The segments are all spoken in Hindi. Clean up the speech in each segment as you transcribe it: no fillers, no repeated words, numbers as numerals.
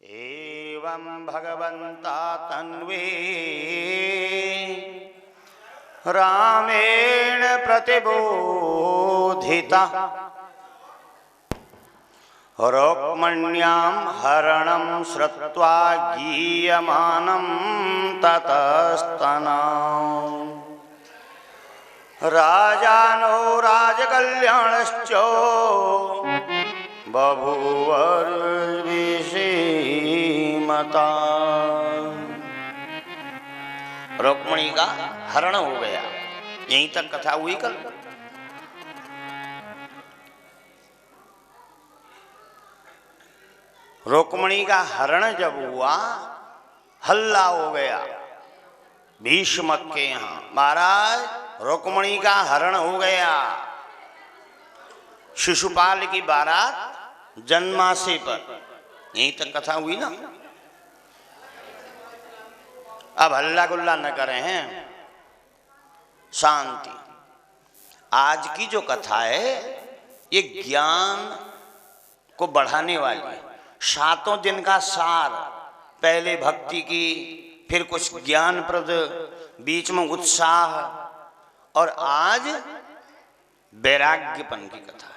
एवं भगवन्ता तन्वे रामेण प्रतिबोधिता रुक्मिण्यां हरणं श्रुत्वा गीयमानं ततस्तना राजानो राजकल्याणश्च बभूवर्विषीमता। रुक्मिणी का हरण हो गया। यहीं तक कथा हुई कल। रुक्मिणी का हरण जब हुआ, हल्ला हो गया भीष्म के यहाँ, महाराज रुक्मिणी का हरण हो गया। शिशुपाल की बारात जन्माशय पर, यहीं तक कथा हुई ना। अब हल्ला गुल्ला न करें हैं, शांति। आज की जो कथा है ये ज्ञान को बढ़ाने वाली है। 7 दिन का सार, पहले भक्ति की, फिर कुछ ज्ञानप्रद, बीच में उत्साह, और आज वैराग्यपन की कथा है।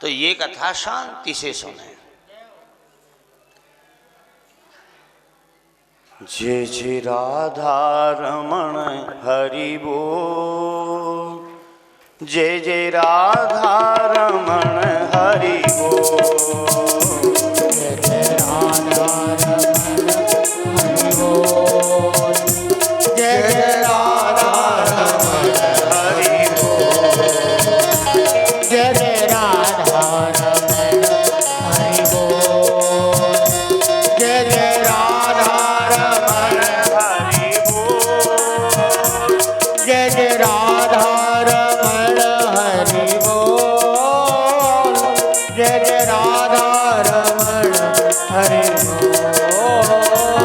तो ये कथा शांति से सुने। जय जय राधा रमण हरि बोल, जय जय राधा रमण हरि बोल, जय जय राधा रमण हरि बोल, जय जय राधा रमण हरि बोल, जय जय राधा रमण हरि बोल, जय जय राधा रमण हरि बोल, जय जय राधा रमण हरि बोल, जय जय राधा रमण हरि बोल,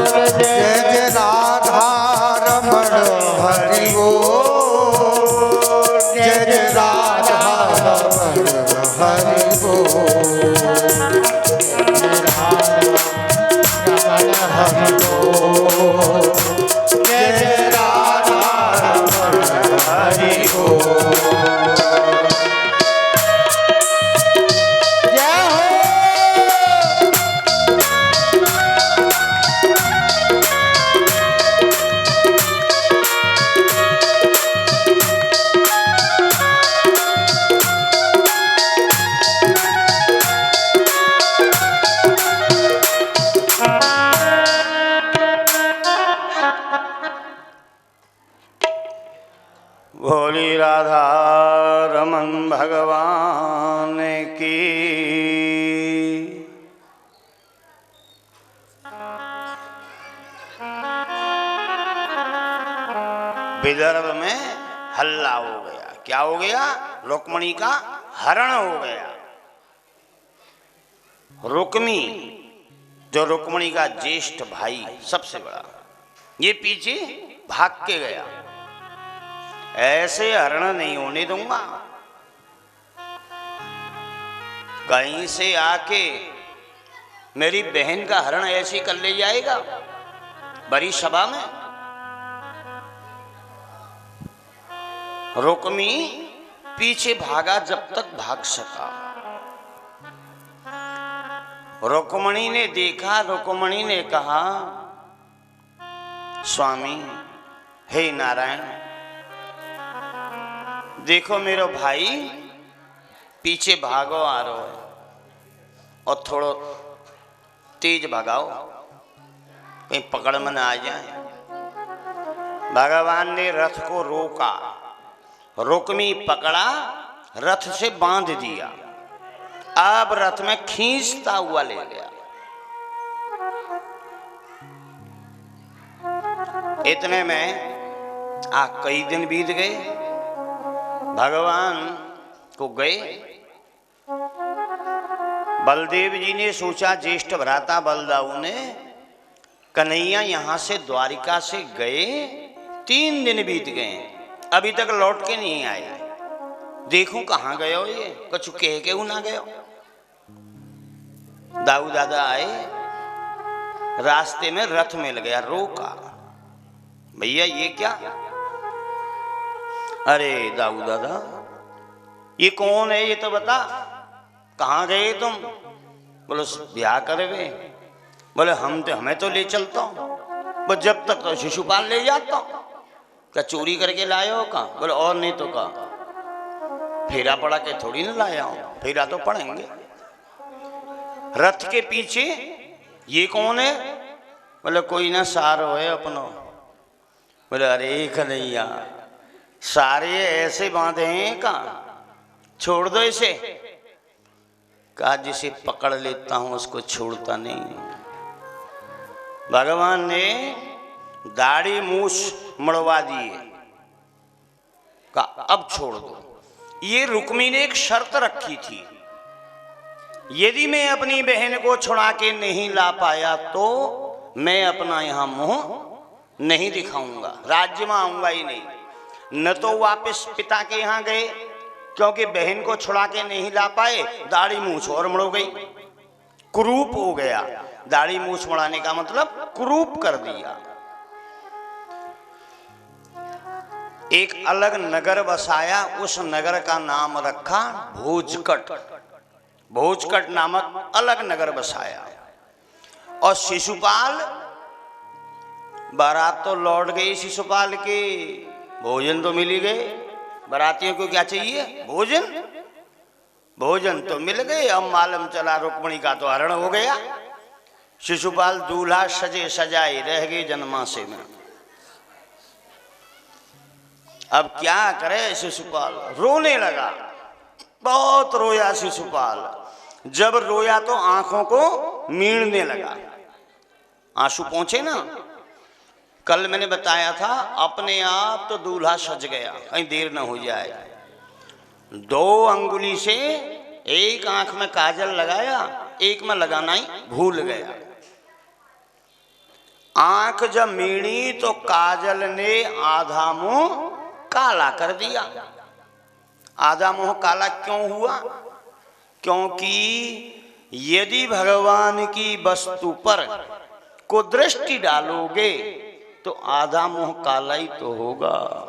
जय जय राधा रमण हरि बोल, जय जय राधा रमण हरि बोल, जय जय राधा रमण हरि बोल। जय हो। भोली राधा रमन भगवान की। विदर्भ में हल्ला हो गया। क्या हो गया? रुक्मिणी का हरण हो गया। रुक्मी जो रुक्मिणी का ज्येष्ठ भाई, सबसे बड़ा, ये पीछे भाग के गया। ऐसे हरण नहीं होने दूंगा। कहीं से आके मेरी बहन का हरण ऐसे कर ले जाएगा बड़ी सभा में। रुक्मी पीछे भागा जब तक भाग सका। रुक्मिणी ने देखा, रुक्मिणी ने कहा, स्वामी हे नारायण, देखो मेरो भाई पीछे भागो आ रहा है, और थोड़ो तेज भगाओ, कहीं पकड़ में ना आ जाए। भगवान ने रथ को रोका, रुक्मी पकड़ा, रथ से बांध दिया। अब रथ में खींचता हुआ ले गया। इतने में कई दिन बीत गए। भगवान को गए। बलदेव जी ने सोचा, ज्येष्ठ भ्राता बलदाऊ ने, कन्हैया यहां से द्वारिका से गए, 3 दिन बीत गए, अभी तक लौट के नहीं आए। देखूं कहाँ गए हो, ये कुछ कह के ना गए हो। दाऊ दादा आए, रास्ते में रथ मिल गया, रोका, भैया ये क्या? अरे दाऊ दादा ये कौन है, ये तो बता, कहाँ गए तुम? बोलो ब्याह करवे। बोले हमें तो ले चलता हूँ। वो जब तक तो शिशुपाल ले जाता हूँ। क्या चोरी करके लाए हो? कहाँ? बोले और नहीं तो कहा, फेरा पड़ा के थोड़ी ना लाया हूँ, फेरा तो पड़ेंगे। रथ के पीछे ये कौन है? बोले कोई ना सारो है अपनो। बोले अरे कन्हैया सारे ऐसे बांधे हैं, कहाँ छोड़ दो इसे। कहा जिसे पकड़ लेता हूं उसको छोड़ता नहीं। भगवान ने दाढ़ी मूछ मड़वा दिए, कहा अब छोड़ दो। ये रुक्मी ने एक शर्त रखी थी, यदि मैं अपनी बहन को छुड़ा के नहीं ला पाया तो मैं अपना यहां मुंह नहीं दिखाऊंगा, राज्य में आऊंगा ही नहीं। न तो वापस पिता के यहां गए, क्योंकि बहन को छुड़ा के नहीं ला पाए, दाढ़ी मूछ और मुड़ गई, कुरूप हो गया। दाढ़ी मूछ मुड़ाने का मतलब कुरूप कर दिया। एक अलग नगर बसाया, उस नगर का नाम रखा भोजकट। भोजकट नामक अलग नगर बसाया। और शिशुपाल, बारात तो लौट गई शिशुपाल के, भोजन तो मिल ही गए। बारातियों को क्या चाहिए? भोजन। भोजन तो मिल गए। अब मालूम चला रुक्मिणी का तो हरण हो गया। शिशुपाल दूल्हा सजे सजाए रह गए जन्माशय में। अब क्या करे शिशुपाल? रोने लगा, बहुत रोया शिशुपाल। जब रोया तो आंखों को मीड़ने लगा, आंसू पहुंचे ना। कल मैंने बताया था अपने आप तो दूल्हा सज गया, कहीं देर न हो जाए। 2 अंगुली से एक आंख में काजल लगाया, एक में लगाना ही भूल गया। आंख जब मीड़ी तो काजल ने आधा मुंह काला कर दिया। आधा मुंह काला क्यों हुआ? क्योंकि यदि भगवान की वस्तु पर को दृष्टि डालोगे तो आधा मुंह काला ही तो होगा,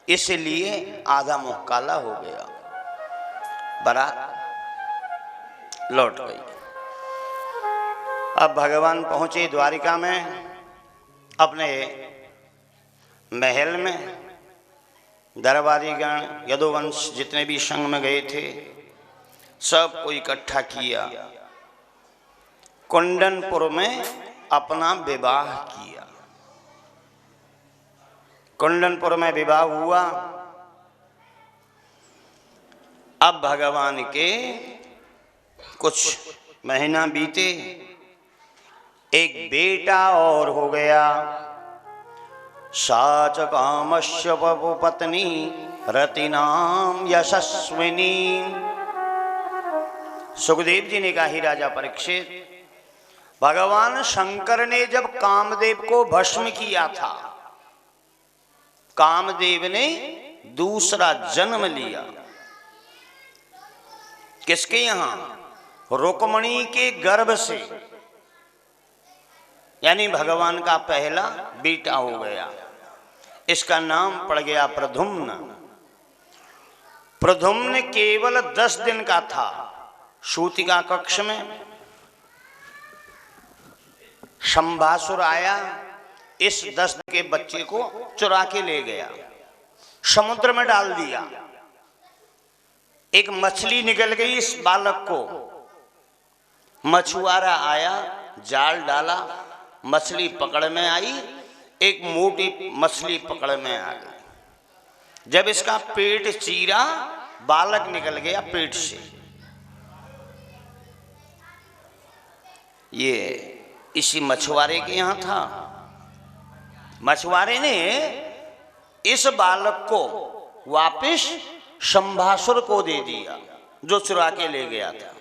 इसलिए आधा मुंह काला हो गया। बारात लौट गई। अब भगवान पहुंचे द्वारिका में, अपने महल में। दरबारीगण यदुवंश जितने भी संग में गए थे सबको इकट्ठा किया। कुंडनपुर में अपना विवाह किया। कुंडनपुर में विवाह हुआ। अब भगवान के कुछ महीना बीते, एक बेटा और हो गया। साच कामस्य पत्नी रतिनाम यशस्विनी। सुखदेव जी ने कहा, ही राजा परीक्षित, भगवान शंकर ने जब कामदेव को भस्म किया था, कामदेव ने दूसरा जन्म लिया। किसके यहां? रुक्मिणी के गर्भ से, यानी भगवान का पहला बेटा हो गया। इसका नाम पड़ गया प्रद्युम्न। प्रद्युम्न केवल 10 दिन का था। सूतिका कक्ष में शंभासुर आया, इस 10 दिन के बच्चे को चुरा के ले गया, समुद्र में डाल दिया। एक मछली निकल गई इस बालक को। मछुआरा आया, जाल डाला, मछली पकड़ में आई, एक मोटी मछली पकड़ में आ गई। जब इसका पेट चीरा, बालक निकल गया पेट से। ये इसी मछुआरे के यहां था। मछुआरे ने इस बालक को वापिस शंभासुर को दे दिया, जो चुरा के ले गया था।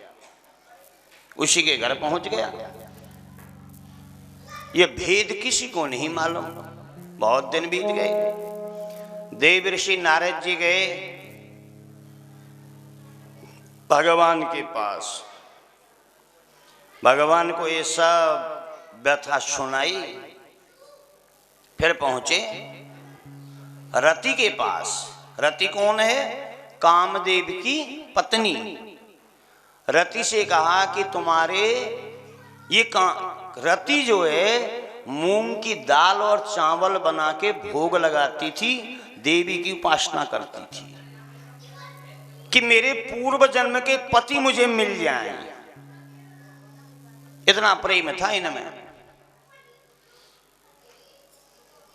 उसी के घर पहुंच गया। ये भेद किसी को नहीं मालूम। बहुत दिन बीत गए। देव ऋषि नारद जी गए भगवान के पास। भगवान को ये सब व्यथा सुनाई। फिर पहुंचे रति के पास। रति कौन है? कामदेव की पत्नी। रति से कहा कि तुम्हारे ये रति जो है मूंग की दाल और चावल बना के भोग लगाती थी, देवी की उपासना करती थी कि मेरे पूर्व जन्म के पति मुझे मिल जाएं। इतना प्रेम था इनमें।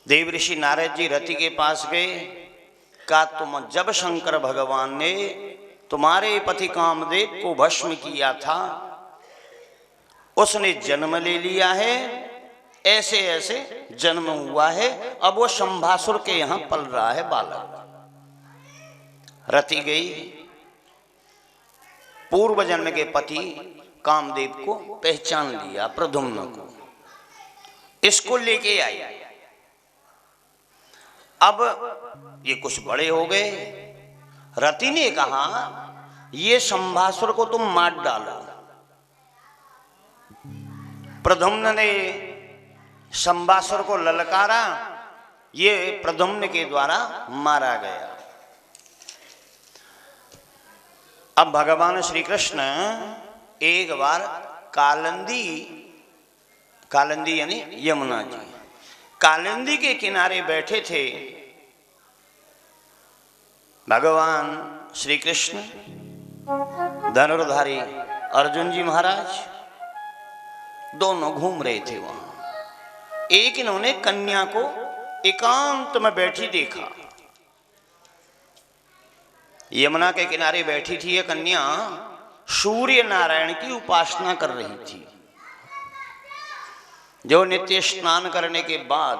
देव ऋषि नारद जी रति के पास गए, कहा तुम जब शंकर भगवान ने तुम्हारे पति कामदेव को भस्म किया था, उसने जन्म ले लिया है, ऐसे ऐसे जन्म हुआ है, अब वो शंभासुर के यहां पल रहा है बालक। रति गई, पूर्व जन्म के पति कामदेव को पहचान लिया, प्रद्युम्न को, इसको लेके आई। अब ये कुछ बड़े हो गए। रति ने कहा ये शंभासुर को तुम मार डालो। प्रद्युम्न ने शंभासुर को ललकारा, ये प्रद्युम्न के द्वारा मारा गया। अब भगवान श्री कृष्ण एक बार कालिंदी यानी यमुना जी, कालिंदी के किनारे बैठे थे। भगवान श्री कृष्ण, धनुर्धारी अर्जुन जी महाराज दोनों घूम रहे थे वहां। एक इन्होंने कन्या को एकांत में बैठी देखा। यमुना के किनारे बैठी थी ये कन्या, सूर्य नारायण की उपासना कर रही थी। जो नित्य स्नान करने के बाद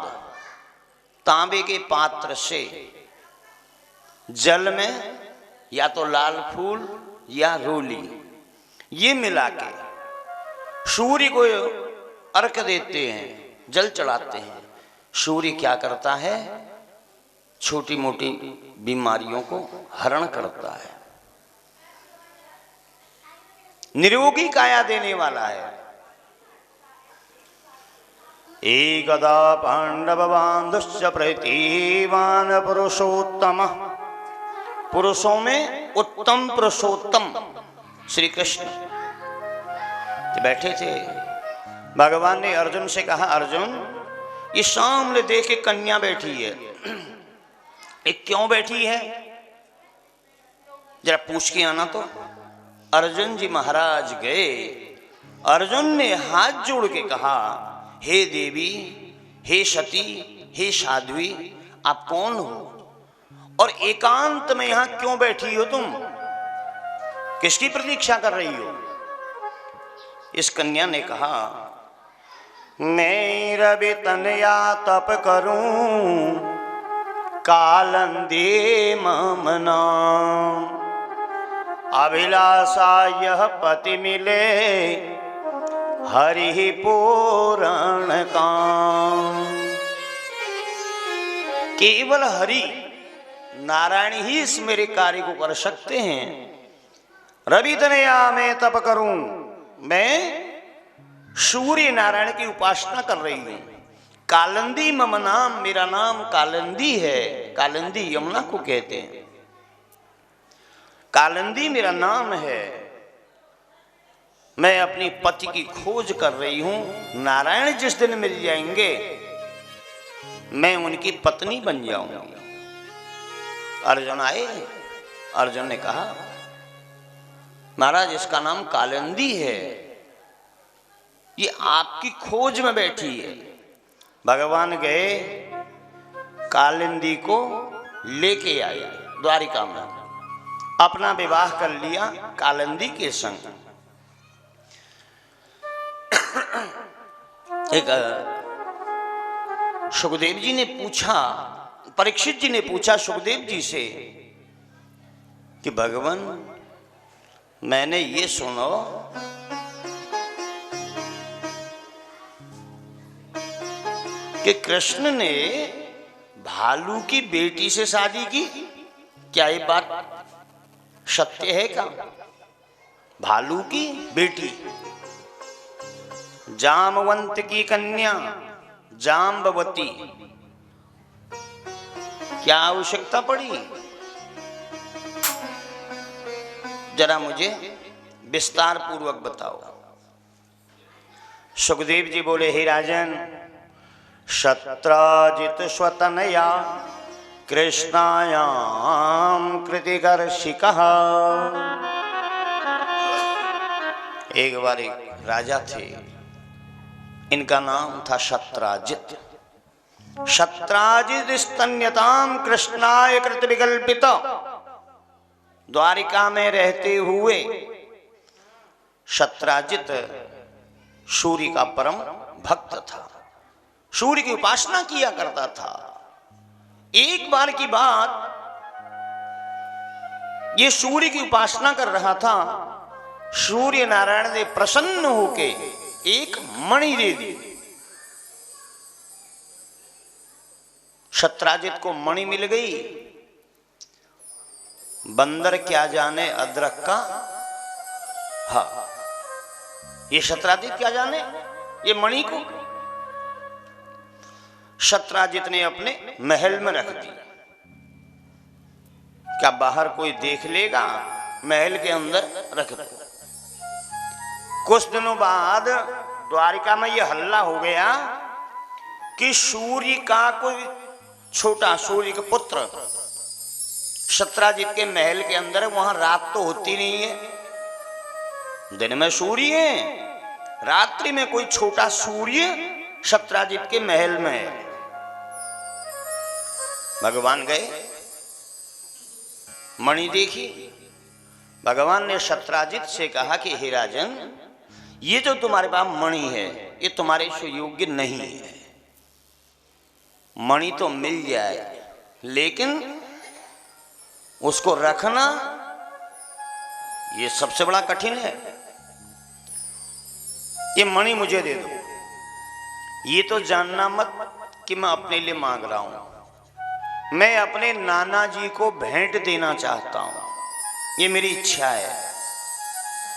तांबे के पात्र से जल में या तो लाल फूल या रोली ये मिला के सूर्य को अर्घ देते हैं, जल चढ़ाते हैं। सूर्य क्या करता है? छोटी मोटी बीमारियों को हरण करता है, निरोगी काया देने वाला है। एकदा पांडवान्धुश्च प्रतीवान पुरुषोत्तम, पुरुषों में उत्तम पुरुषोत्तम श्री कृष्ण बैठे थे। भगवान ने अर्जुन से कहा, अर्जुन ये सामने देख के कन्या बैठी है, ये क्यों बैठी है? जरा पूछ के आना। तो अर्जुन जी महाराज गए। अर्जुन ने हाथ जोड़ के कहा, हे देवी, हे सती, हे साध्वी, आप कौन हो और एकांत में यहां क्यों बैठी हो? तुम किसकी प्रतीक्षा कर रही हो? इस कन्या ने कहा, मैं रवि तनया तप करूं, कालंदी मम नाम, अभिलाषा यह पति मिले, हरि पूर्ण काम। केवल हरि नारायण ही इस मेरे कार्य को कर सकते हैं। रवि तनया मैं तप करूं, मैं सूर्य नारायण की उपासना कर रही हूं। कालिंदी मम नाम, मेरा नाम कालिंदी है। कालिंदी यमुना को कहते हैं। कालिंदी मेरा नाम है। मैं अपनी पति की खोज कर रही हूं। नारायण जिस दिन मिल जाएंगे मैं उनकी पत्नी बन जाऊंगी। अर्जुन आए। अर्जुन ने कहा, महाराज इसका नाम कालिंदी है, ये आपकी खोज में बैठी है। भगवान गए, कालिंदी को लेके आए द्वारिका में, अपना विवाह कर लिया कालिंदी के संग। एक सुखदेव जी ने पूछा, परीक्षित जी ने पूछा सुखदेव जी से कि भगवान मैंने ये सुनो कि कृष्ण ने भालू की बेटी से शादी की, क्या ये बात सत्य है क्या? भालू की बेटी जामवंत की कन्या जाम्बवती, क्या आवश्यकता पड़ी? जरा मुझे विस्तार पूर्वक बताओ। सुखदेव जी बोले, हे राजन, शत्राजित स्वतनया कृष्णायाम कृतिकर्षिकः। एक बार एक राजा थे, इनका नाम था शत्राजित। शत्राजित स्तन्यताम कृष्णाय कृत विकल्पित। द्वारिका में रहते हुए शत्राजित सूर्य का परम भक्त था, सूर्य की उपासना किया करता था। एक बार की बात, ये सूर्य की उपासना कर रहा था, सूर्य नारायण ने प्रसन्न होके एक मणि दे दी। शत्राजित को मणि मिल गई। बंदर क्या जाने अदरक का, हाँ, ये शत्राजित क्या जाने ये मणि को। शत्राजित ने अपने महल में रख दी। क्या बाहर कोई देख लेगा? महल के अंदर रख दो। कुछ दिनों बाद द्वारिका में यह हल्ला हो गया कि सूर्य का कोई छोटा, सूर्य का पुत्र शत्राजित के महल के अंदर है। वहां रात तो होती नहीं है, दिन में सूर्य है, रात्रि में कोई छोटा सूर्य शत्राजित के महल में है। भगवान गए, मणि देखी। भगवान ने शत्राजित से कहा कि हे राजन, ये जो तुम्हारे पास मणि है ये तुम्हारे सुयोग्य नहीं है। मणि तो मिल जाए, लेकिन उसको रखना ये सबसे बड़ा कठिन है। ये मणि मुझे दे दो। ये तो जानना मत कि मैं अपने लिए मांग रहा हूं, मैं अपने नाना जी को भेंट देना चाहता हूं, ये मेरी इच्छा है,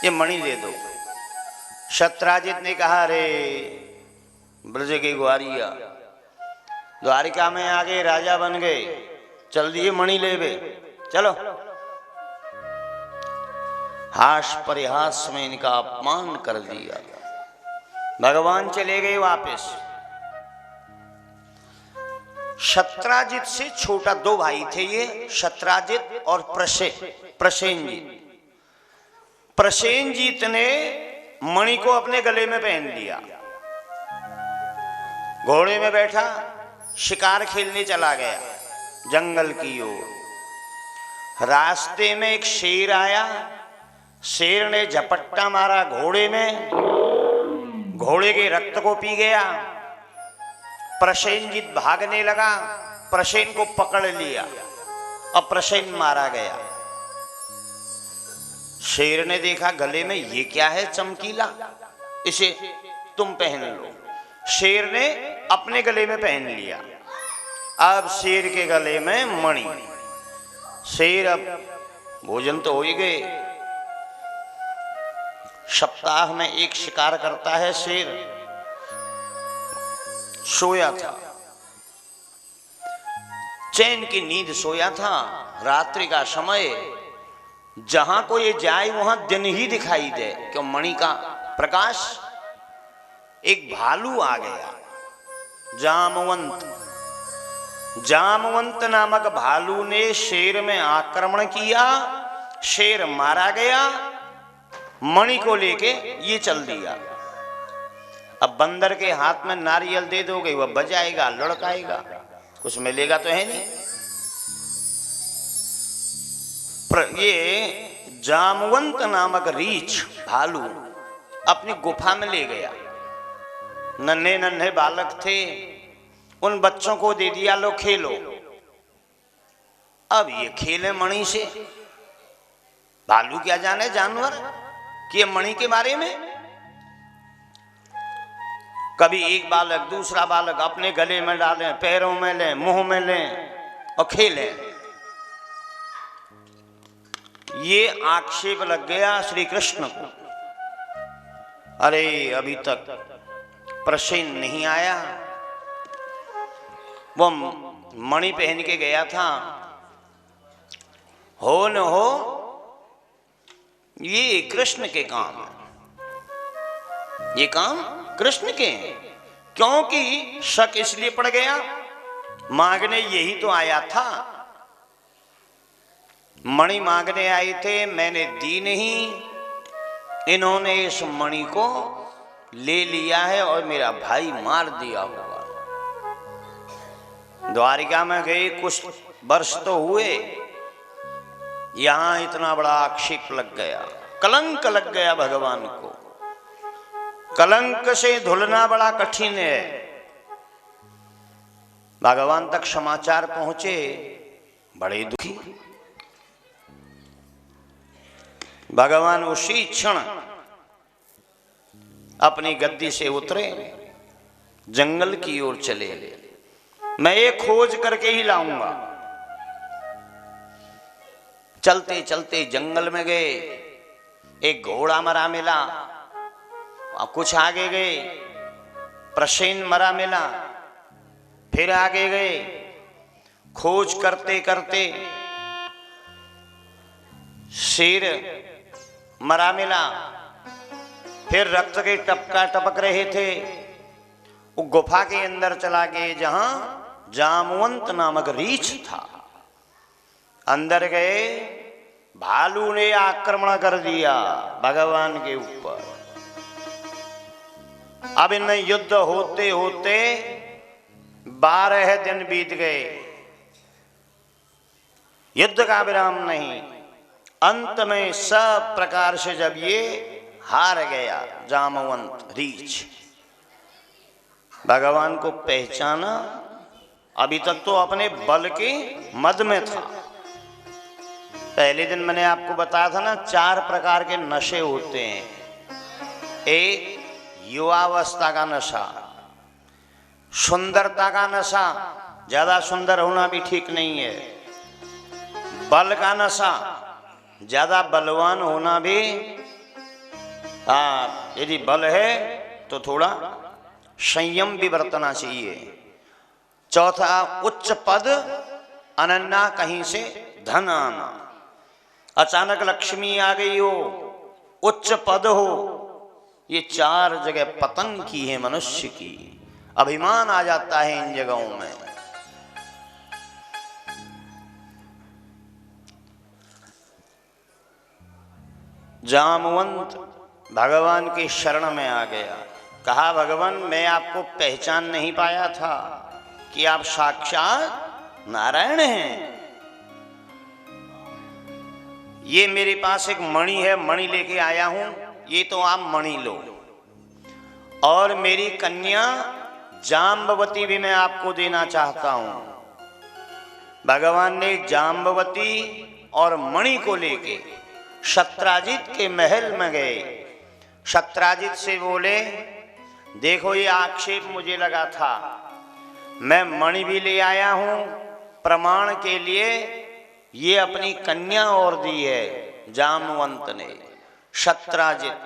ये मणि दे दो। शत्राजित ने कहा, अरे ब्रज के ग्वारिया, द्वारिका में आगे राजा बन गए, चल दिए मणि ले बे, चलो। हास परिहास में इनका अपमान कर दिया। भगवान चले गए वापस। शत्राजित से छोटा दो भाई थे ये, शत्राजित और प्रसेनजीत। प्रसेनजीत ने मणि को अपने गले में पहन लिया, घोड़े में बैठा, शिकार खेलने चला गया जंगल की ओर। रास्ते में एक शेर आया, शेर ने झपट्टा मारा घोड़े में, घोड़े के रक्त को पी गया। प्रसेनजीत भागने लगा, प्रसेन को पकड़ लिया और प्रसेन मारा गया। शेर ने देखा गले में ये क्या है चमकीला, इसे तुम पहन लो। शेर ने अपने गले में पहन लिया। अब शेर के गले में मणि। शेर अब भोजन तो हो ही गए, सप्ताह में एक शिकार करता है शेर। सोया था, चैन की नींद सोया था। रात्रि का समय, जहां को ये जाए वहां दिन ही दिखाई दे, क्यों मणि का प्रकाश। एक भालू आ गया, जामवंत। जामवंत नामक भालू ने शेर में आक्रमण किया, शेर मारा गया, मणि को लेके ये चल दिया। अब बंदर के हाथ में नारियल दे दोगे, वह बजाएगा, लड़काएगा, कुछ मिलेगा तो है नहीं। ये जामवंत नामक रीछ भालू अपनी गुफा में ले गया। नन्हे नन्हे बालक थे, उन बच्चों को दे दिया, लो खेलो। अब ये खेले मणि से। भालू क्या जाने जानवर कि मणि के बारे में। कभी एक बालक दूसरा बालक अपने गले में डालें, पैरों में लें, मुंह में लें और खेलें। ये आक्षेप लग गया श्री कृष्ण को, अरे अभी तक प्रसेन नहीं आया। वो मणि पहन के गया था, हो न हो ये कृष्ण के काम है, ये काम कृष्ण के हैं। क्योंकि शक इसलिए पड़ गया, मांगने यही तो आया था, मणि मांगने आए थे, मैंने दी नहीं, इन्होंने इस मणि को ले लिया है और मेरा भाई मार दिया होगा। द्वारिका में गए कुछ वर्ष तो हुए, यहां इतना बड़ा आक्षेप लग गया, कलंक लग गया भगवान को। कलंक से धुलना बड़ा कठिन है। भगवान तक समाचार पहुंचे, बड़े दुखी। भगवान उसी क्षण अपनी गद्दी से उतरे, जंगल की ओर चले। मैं ये खोज करके ही लाऊंगा। चलते चलते जंगल में गए, एक घोड़ा मरा मिला, कुछ आगे गए प्रसेन मरा मिला, फिर आगे गए, खोज करते करते शेर मरा मिला, फिर रक्त के टपका टपक रहे थे। वो गुफा के अंदर चला गए जहां जामवंत नामक रीछ था। अंदर गए, भालू ने आक्रमण कर दिया भगवान के ऊपर। अब इनमें युद्ध होते होते 12 दिन बीत गए, युद्ध का विराम नहीं। अंत में सब प्रकार से जब ये हार गया जामवंत रीछ, भगवान को पहचाना। अभी तक तो अपने बल के मद में था। पहले दिन मैंने आपको बताया था ना, 4 प्रकार के नशे होते हैं। एक युवावस्था का नशा, सुंदरता का नशा, ज्यादा सुंदर होना भी ठीक नहीं है। बल का नशा, ज्यादा बलवान होना भी, यदि बल है तो थोड़ा संयम भी बरतना चाहिए। चौथा उच्च पद, अनन्या कहीं से धन आना। अचानक लक्ष्मी आ गई हो, उच्च पद हो, ये 4 जगह पतन की है मनुष्य की। अभिमान आ जाता है इन जगहों में। जामवंत भगवान की शरण में आ गया। कहा, भगवान मैं आपको पहचान नहीं पाया था कि आप साक्षात नारायण हैं। ये मेरे पास एक मणि है, मणि लेके आया हूं, ये तो आप मणि लो। और मेरी कन्या जाम्बवती भी मैं आपको देना चाहता हूं। भगवान ने जाम्बवती और मणि को लेके सत्राजित के महल में गए। सत्राजित से बोले, देखो ये आक्षेप मुझे लगा था, मैं मणि भी ले आया हूं प्रमाण के लिए, ये अपनी कन्या और दी है जामवंत ने। सत्राजित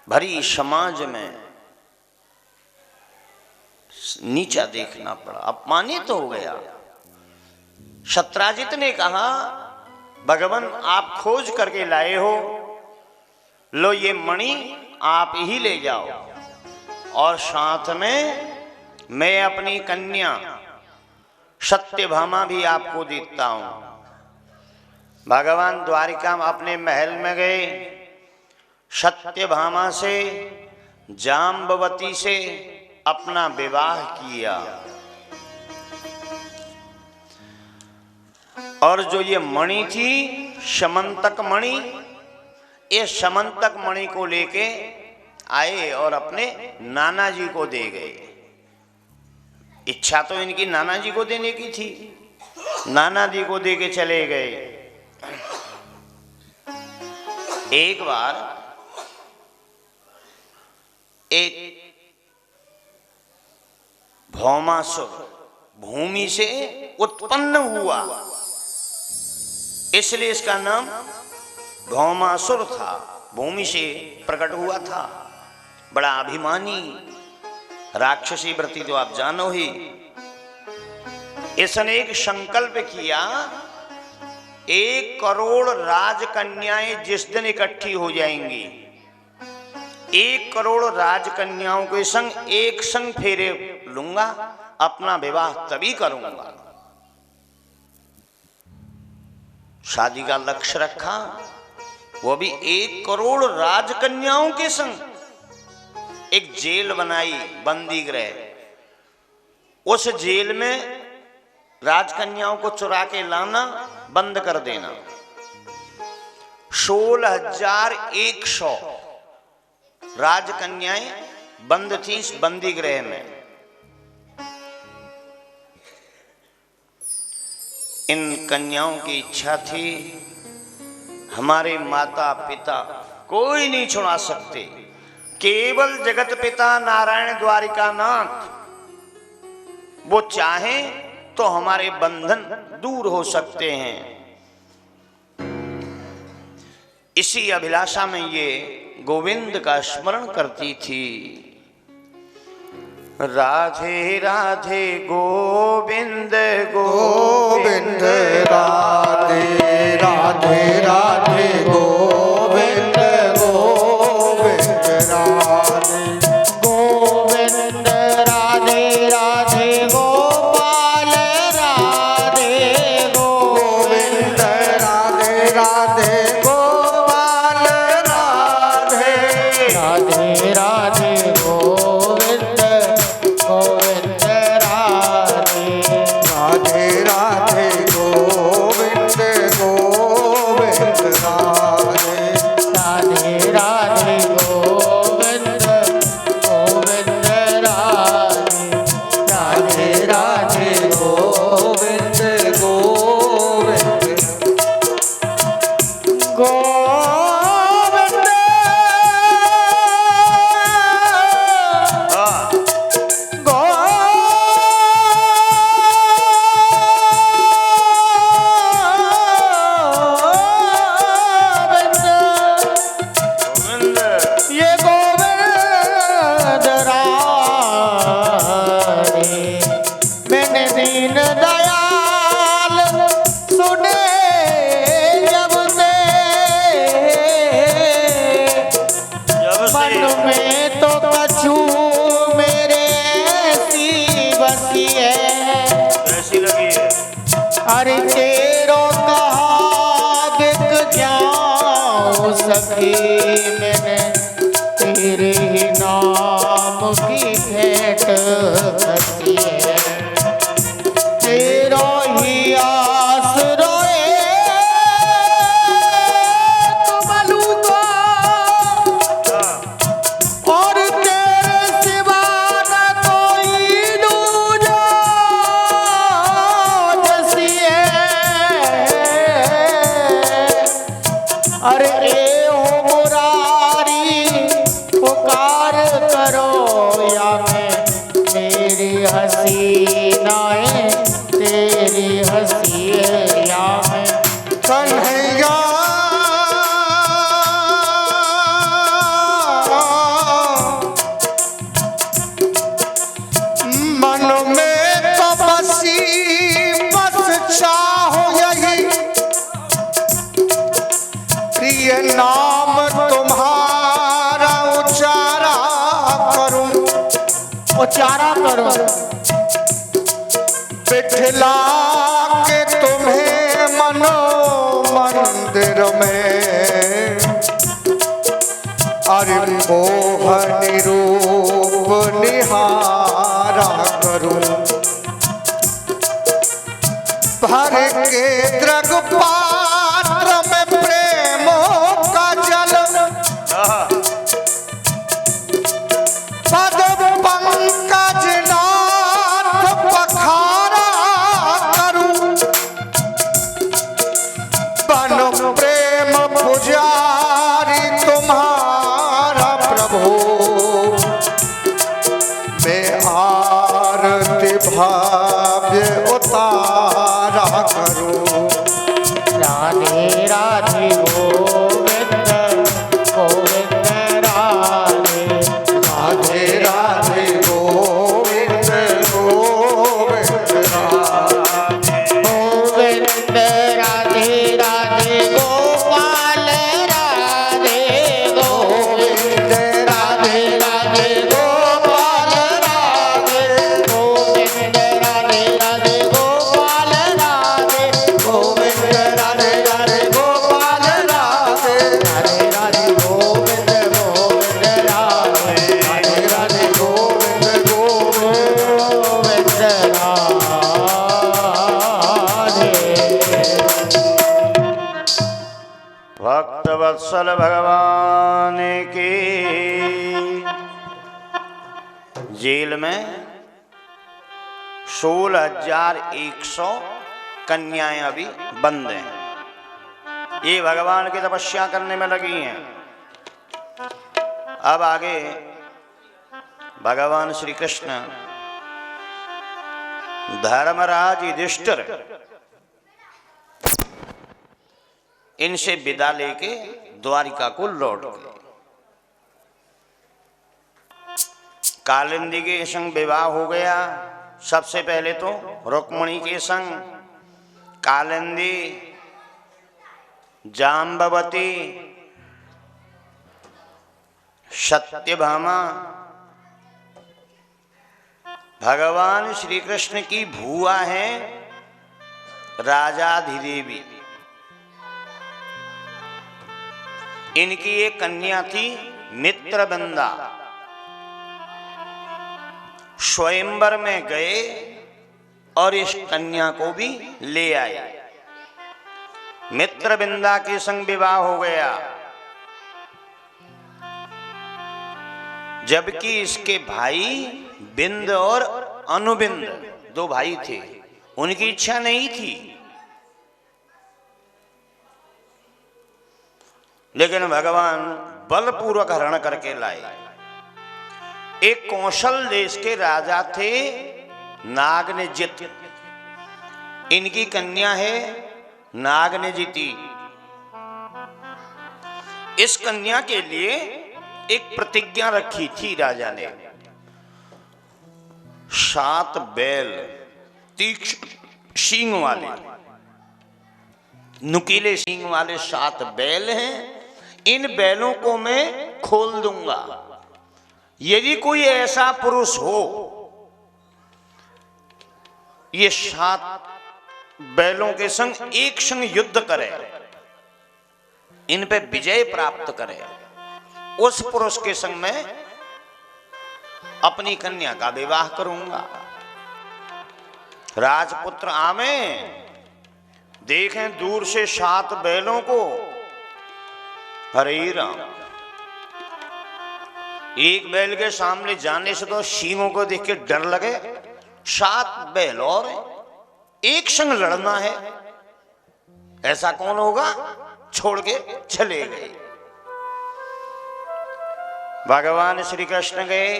भरी समाज में नीचा देखना पड़ा, अपमानित तो हो गया। सत्राजित ने कहा, भगवान आप खोज करके लाए हो, लो ये मणि आप ही ले जाओ, और साथ में मैं अपनी कन्या सत्यभामा भी आपको देता हूं। भगवान द्वारिका में अपने महल में गए, सत्यभामा से जाम्बवती से अपना विवाह किया। और जो ये मणि थी समंतक मणि, ये समंतक मणि को लेके आए और अपने नाना जी को दे गए। इच्छा तो इनकी नाना जी को देने की थी, नाना जी को दे के चले गए। एक बार एक भौमासुर भूमि से उत्पन्न हुआ, इसलिए इसका नाम भौमासुर था, भूमि से प्रकट हुआ था। बड़ा अभिमानी राक्षसी व्रती तो आप जानो ही। इसने एक संकल्प किया, 1 करोड़ राजकन्याएं जिस दिन इकट्ठी हो जाएंगी, 1 करोड़ राजकन्याओं के संग एक संग फेरे लूंगा, अपना विवाह तभी करूंगा। शादी का लक्ष्य रखा, वो भी 1 करोड़ राजकन्याओं के संग। एक जेल बनाई, बंदी गृह, उस जेल में राजकन्याओं को चुरा के लाना, बंद कर देना। 16,100 राजकन्याएं बंद थी इस बंदी गृह में। इन कन्याओं की इच्छा थी, हमारे माता पिता कोई नहीं छुड़ा सकते, केवल जगत पिता नारायण द्वारिकानाथ वो चाहें तो हमारे बंधन दूर हो सकते हैं। इसी अभिलाषा में ये गोविंद का स्मरण करती थी। राधे राधे गोविंद गोविंद, राधे राधे राधे गोविंद गोविंद, राधे गोविंद राधे राधे गोपाल, राधे गोविंद राधे राधे गोपाल, राधे राधे राधे गोविंद गोविंद, राधे राधे राधे गोविंद गोविंद, राधे राधे गोविंद गोविंद, राधे राधे गोविंद गोविंद गोविंद। ये गोविंद राधे, मैंने दीन दयाल सुने जब से, मन में तो कछु मेरे ऐसी बसी है, कैसी लगी है? अरे तेरो कहा दिख जाऊं सखी, मैंने तेरे ही नाम की भेंट रखी है, तेरो ही आसरो कमलू को, और तेरे सिवा न कोई दूजा जैसी है। अरे ए ओ मुरारी पुकार करो, या मैं मेरी हसीनाएं तेरी हंसी, या मैं कन्हैया मन में तो बसी बस चाहो यही, प्रिय नाम तुम्हारा उचारा करूं, उचारा करूं, बिठला के तुम्हें मनो मंदिर में, अरे मोहनी रूप निहारा करूं, भर के द्रग पात्र में प्रेमों का जल, पद पंकज नाथ पखारा करूं, बन प्रेम पुजारी तुम्हारा प्रभु, मैं आरती भाव्य उतारा करूं। राधे राधे गोविंद गोविंद, राधे वत्सल भगवान की। जेल में 16,100 कन्याएं अभी बंद हैं। ये भगवान की तपस्या करने में लगी हैं। अब आगे भगवान श्री कृष्ण धर्मराज युधिष्ठिर इनसे विदा लेके द्वारिका को लौट गए। कालिंदी के संग विवाह हो गया। सबसे पहले तो रुक्मिणी के संग कालिंदी, जाम्बवती, सत्यभामा भगवान श्री कृष्ण की भूआ है राजाधिदेवी। इनकी एक कन्या थी मित्रवृंदा। स्वयंवर में गए और इस कन्या को भी ले आए। मित्रवृंदा के संग विवाह हो गया। जबकि इसके भाई बिंद और अनुबिंद 2 भाई थे, उनकी इच्छा नहीं थी, लेकिन भगवान बलपूर्वक हरण करके लाए। एक कौशल देश के राजा थे नागनजित। इनकी कन्या है नागनजिती। इस कन्या के लिए एक प्रतिज्ञा रखी थी राजा ने। 7 बैल तीक्ष्ण सींग वाले, नुकीले सींग वाले 7 बैल हैं। इन बैलों को मैं खोल दूंगा। यदि कोई ऐसा पुरुष हो ये 7 बैलों के संग एक संग युद्ध करे, इन पे विजय प्राप्त करे, उस पुरुष के संग मैं अपनी कन्या का विवाह करूंगा। राजपुत्र आवे, देखें दूर से 7 बैलों को, हरे राम, एक बैल के सामने जाने से तो सींगों को देख के डर लगे। 7 बैल और एक संग लड़ना है, ऐसा कौन होगा? छोड़ के चले गए। भगवान श्री कृष्ण गए,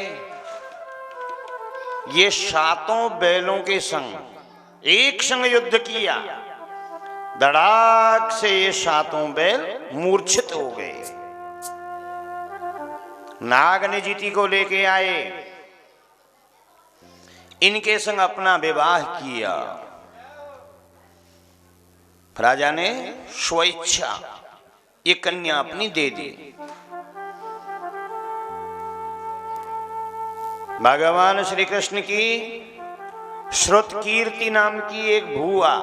ये 7 बैलों के संग एक संग युद्ध किया। धड़ाक से ये 7 बैल मूर्छित हो गए। नागनजिती को लेके आए, इनके संग अपना विवाह किया। राजा ने स्वेच्छा ये कन्या अपनी दे दी। भगवान श्री कृष्ण की श्रुत कीर्ति नाम की एक भूआ,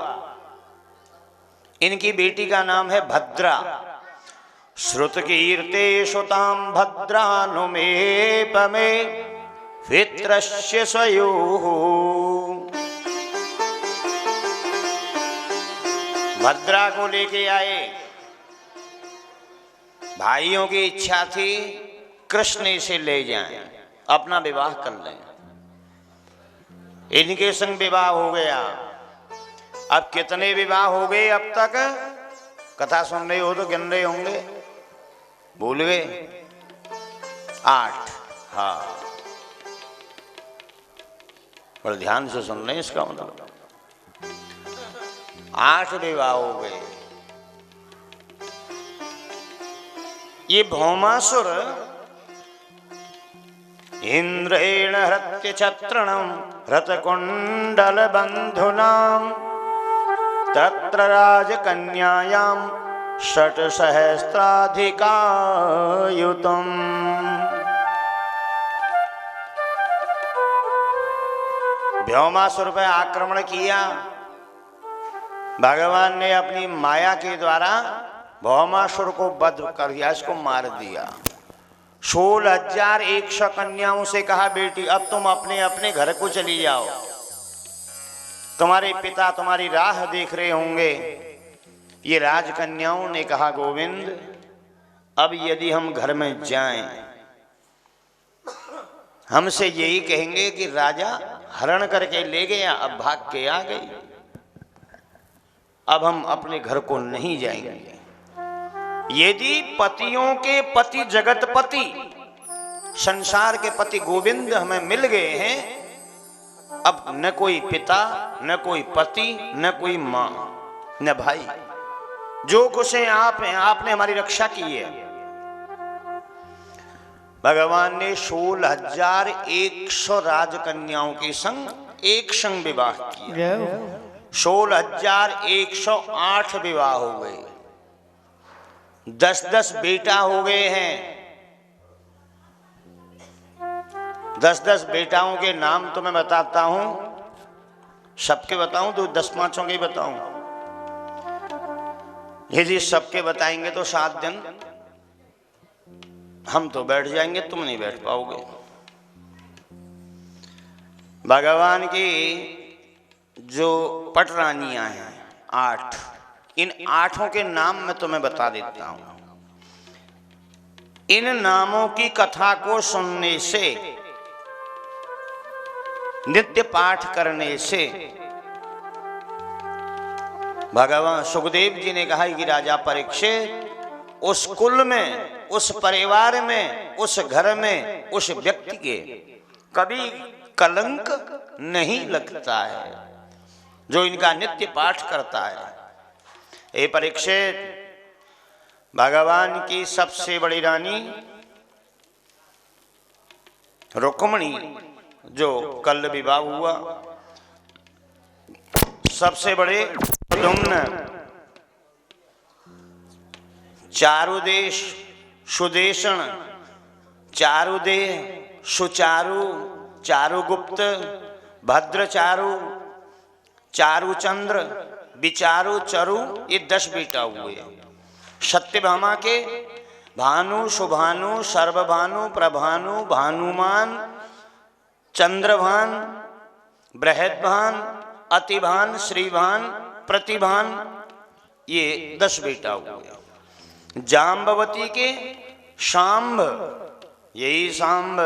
इनकी बेटी का नाम है भद्रा। श्रुत कीर्ते सुताम भद्रानुमेपमे वित्रस्य स्वयोः। भद्रा को लेके आए। भाइयों की इच्छा थी कृष्ण इसे ले जाएं, अपना विवाह कर लें। इनके संग विवाह हो गया। अब कितने विवाह हो गए अब तक? कथा सुन रहे हो तो गिन रहे होंगे, भूल गए? 8। हाँ, बड़े ध्यान से सुन रहे, इसका मतलब 8 विवाह हो गए। ये भौमासुर इंद्रेण हृत्य छत्रणम रथकुंडल बंधुनाम तत्र राजकन्यायाम 6 सहस्राधिकायुतम। भौमासुर पर आक्रमण किया। भगवान ने अपनी माया के द्वारा भौमासुर को वध कर दिया, इसको मार दिया। 16,100 कन्याओं से कहा, बेटी अब तुम अपने अपने घर को चली जाओ, तुम्हारे पिता तुम्हारी राह देख रहे होंगे। ये राजकन्याओं ने कहा, गोविंद अब यदि हम घर में जाएं, हमसे यही कहेंगे कि राजा हरण करके ले गया, अब भाग के आ गई, अब हम अपने घर को नहीं जाएंगे। यदि पतियों के पति जगतपति, संसार के पति गोविंद हमें मिल गए हैं, अब न कोई पिता, न कोई पति, न कोई मां, न भाई, जो कुछ है आप हैं, आपने हमारी रक्षा की है। भगवान ने 16,100 राजकन्याओं के संग एक संग विवाह किया। 16,108 विवाह हो गए, 10-10 बेटा हो गए हैं। 10-10 बेटाओं के नाम तो मैं बताता हूं, सबके बताऊं तो 10 पांचों के बताऊं। यदि सबके बताएंगे तो 7 दिन हम तो बैठ जाएंगे, तुम नहीं बैठ पाओगे। भगवान की जो पटरानियां हैं 8, इन 8 के नाम मैं तुम्हें बता देता हूं। इन नामों की कथा को सुनने से, नित्य पाठ करने से, भगवान सुखदेव जी ने कहा कि राजा परीक्षित, उस कुल में, उस परिवार में, उस घर में, उस व्यक्ति के कभी कलंक नहीं लगता है जो इनका नित्य पाठ करता है। हे परीक्षित, भगवान की सबसे बड़ी रानी रुक्मिणी, जो कल विवाह हुआ, सबसे बड़े प्रद्युम्न, चारुदेश सुदेशन, चारुदेह सुचारु, चारुगुप्त, भद्रचारु, चारुचंद्र, विचारु, चरु, ये 10 बेटा हुए। सत्यभामा के भानु, शुभानु, सर्वभानु, प्रभानु, भानुमान, चंद्रभान, बृहद्भान, अतिभान, श्रीभान, प्रतिभान, ये 10 बेटा हुए। जाम्बवती के शांब, यही सांब,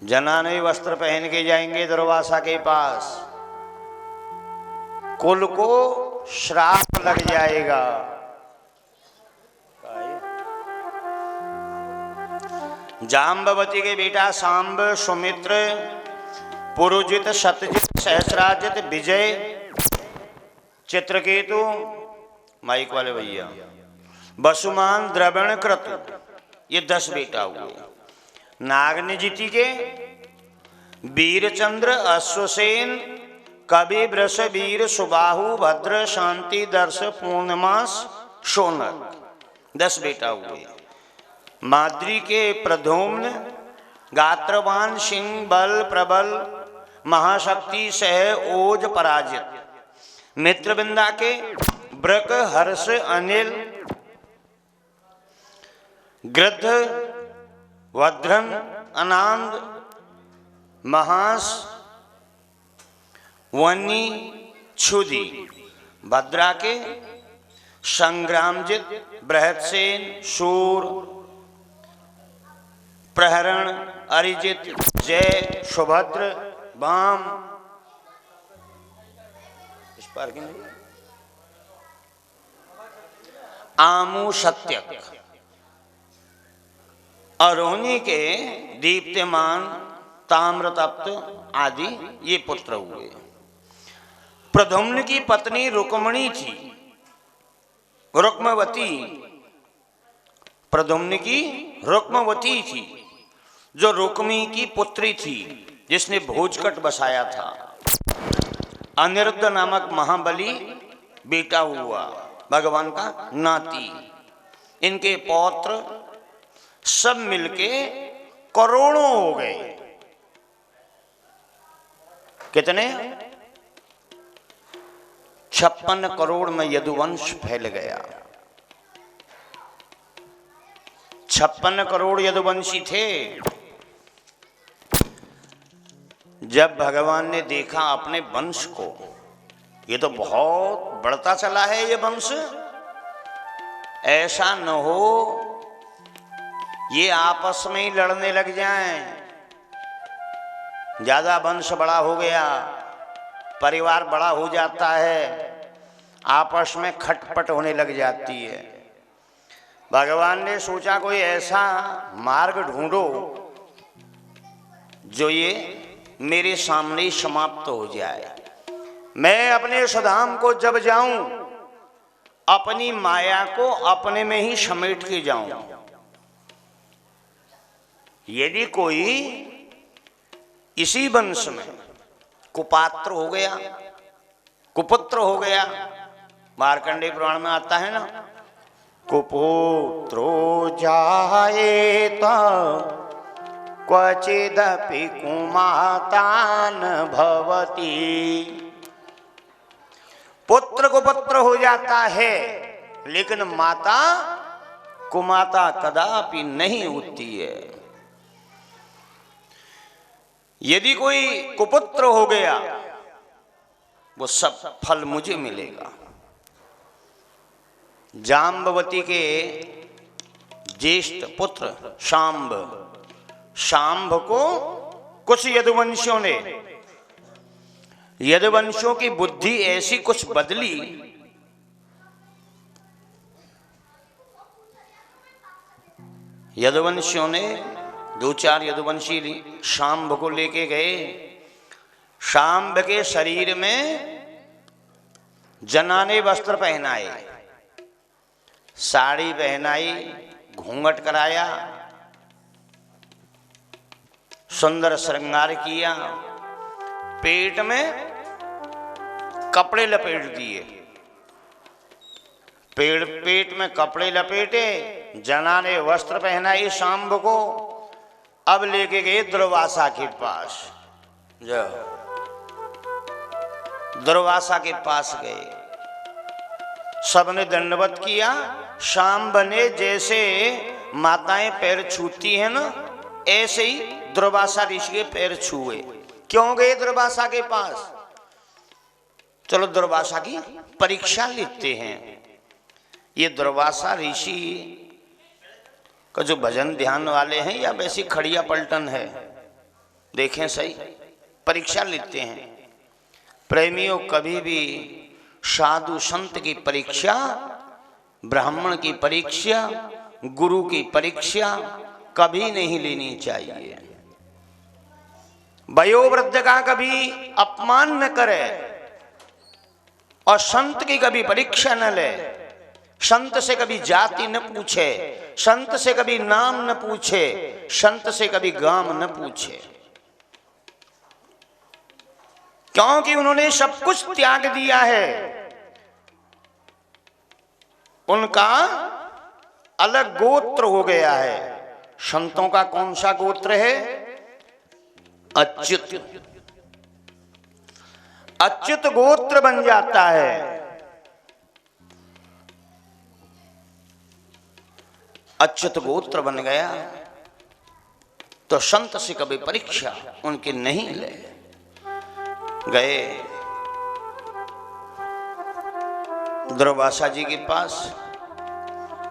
जनाने वस्त्र पहन के जाएंगे दुर्वासा के पास, कुल को श्राप लग जाएगा। जाम्बवती के बेटा सांब, सुमित्र, पुरुजित, सतजित, सहस्राजित, विजय, चित्रकेतु, माइक वाले भैया, वसुमान, द्रविण, क्रतु, ये 10 बेटा हुए। नागनिजिति के वीरचंद्र, अश्वसेन, कवि, वृष, वीर, सुबाहु, भद्र, शांति, दर्श, पूर्णमास, शोनक, 10 बेटा हुए। माद्री के प्रद्युम्न, गात्रवान, सिंह, बल, प्रबल, महाशक्ति, सह, ओज, पराजित। मित्रविंदा के ब्रक, हर्ष, अनिल, गृध्र, वध्रन, अनांद, महास, वनी, क्षुदी। भद्रा के संग्रामजित, बृहत्सेन, शूर, प्रहरण, अरिजित, जय, सुभद्र, वाम, इस पर की नहीं, आमु, सत्यक। अरोनी के दीप्यमान, ताम्रतप्त आदि ये पुत्र हुए। प्रद्युम्न की पत्नी रुक्मिणी थी, रुक्मवती, प्रद्युम्न की रुक्मवती थी, जो रुक्मी की पुत्री थी, जिसने भोजकट बसाया था। अनिरुद्ध नामक महाबली बेटा हुआ, भगवान का नाती। इनके पौत्र सब मिलके करोड़ों हो गए। कितने? 56 करोड़ में यदुवंश फैल गया। 56 करोड़ यदुवंशी थे। जब भगवान ने देखा अपने वंश को, ये तो बहुत बढ़ता चला है ये वंश, ऐसा न हो ये आपस में ही लड़ने लग जाएं। ज्यादा वंश बड़ा हो गया, परिवार बड़ा हो जाता है, आपस में खटपट होने लग जाती है। भगवान ने सोचा कोई ऐसा मार्ग ढूंढो जो ये मेरे सामने ही समाप्त हो जाए। मैं अपने स्वधाम को जब जाऊं, अपनी माया को अपने में ही समेट के जाऊं। यदि कोई इसी वंश में कुपात्र हो गया, कुपुत्र हो गया, मार्कंडेय पुराण में आता है ना, कुपुत्रो जायेत क्वचिदपि कुमाता न भवति। पुत्र कुपुत्र हो जाता है, लेकिन माता कुमाता कदापि नहीं होती है। यदि कोई कुपुत्र हो गया, वो सब फल मुझे मिलेगा। जाम्बवती के ज्येष्ठ पुत्र शांब, शांब को कुछ यदुवंशियों ने, यदुवंशियों की बुद्धि ऐसी कुछ बदली, यदुवंशियों ने दो चार यदुवंशी शांब को लेके गए। शांब के शरीर में जनाने वस्त्र पहनाए, साड़ी पहनाई, घूंघट कराया, सुंदर श्रृंगार किया, पेट में कपड़े लपेट दिए, पेट में कपड़े लपेटे, जनाने वस्त्र पहनाए शांब को। अब लेके गए दुर्वासा के पास। जो दुर्वासा के पास गए, सबने दंडवत किया। शांब ने जैसे माताएं पैर छूती हैं ना, ऐसे ही दुर्वासा ऋषि के पैर छुए। क्यों गए दुर्वासा के पास? चलो दुर्वासा की परीक्षा लेते हैं। ये दुर्वासा ऋषि का जो भजन ध्यान वाले हैं या वैसी खड़िया पलटन है, देखें सही, परीक्षा लेते हैं। प्रेमियों, कभी भी साधु संत की परीक्षा, ब्राह्मण की परीक्षा, गुरु की परीक्षा कभी नहीं लेनी चाहिए। वयोवृद्ध का कभी अपमान न करे और संत की कभी परीक्षा न ले। संत से कभी जाति न पूछे, संत से कभी नाम न पूछे, संत से कभी गाम न पूछे, क्योंकि उन्होंने सब कुछ त्याग दिया है। उनका अलग गोत्र हो गया है। संतों का कौन सा गोत्र है? अच्युत। अच्युत गोत्र बन जाता है। अच्युत गोत्र बन गया तो संत से कभी परीक्षा उनके नहीं ले गए। दुर्वासा जी के पास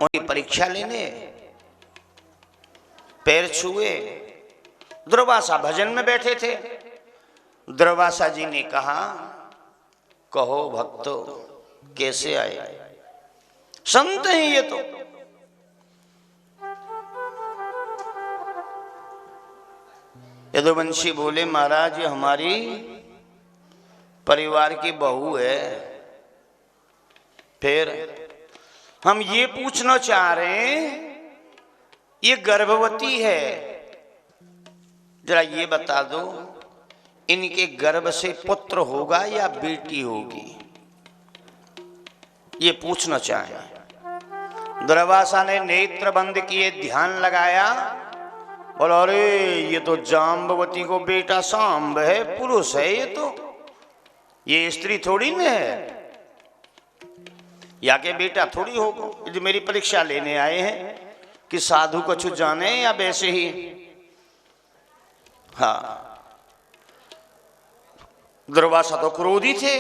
उनकी परीक्षा लेने पैर छुए। दुर्वासा भजन में बैठे थे। दुर्वासा जी ने कहा, कहो भक्तों कैसे आए? संत हैं ये तो। यदुवंशी बोले, महाराज ये हमारी परिवार की बहू है। फिर हम ये पूछना चाह रहे हैं, ये गर्भवती है, जरा ये बता दो इनके गर्भ से पुत्र होगा या बेटी होगी? ये पूछना चाहे। दुर्वासा ने नेत्र बंद किए, ध्यान लगाया, बोला अरे ये तो जाम्बवती को बेटा सांब है, पुरुष है ये स्त्री थोड़ी न है, या के बेटा थोड़ी होगा। यदि मेरी परीक्षा लेने आए हैं कि साधु कछु जाने या वैसे ही। हाँ, दुर्वासा तो क्रोधी थे,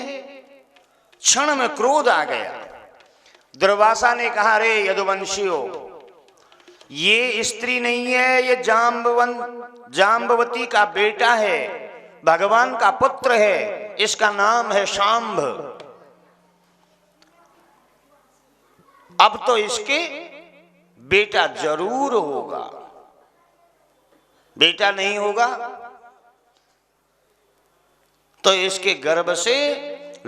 क्षण में क्रोध आ गया। दुर्वासा ने कहा, रे यदुवंशियों, ये स्त्री नहीं है, ये जाम्बवती का बेटा है, भगवान का पुत्र है, इसका नाम है शांभ। अब तो इसके बेटा जरूर होगा, बेटा नहीं होगा तो इसके गर्भ से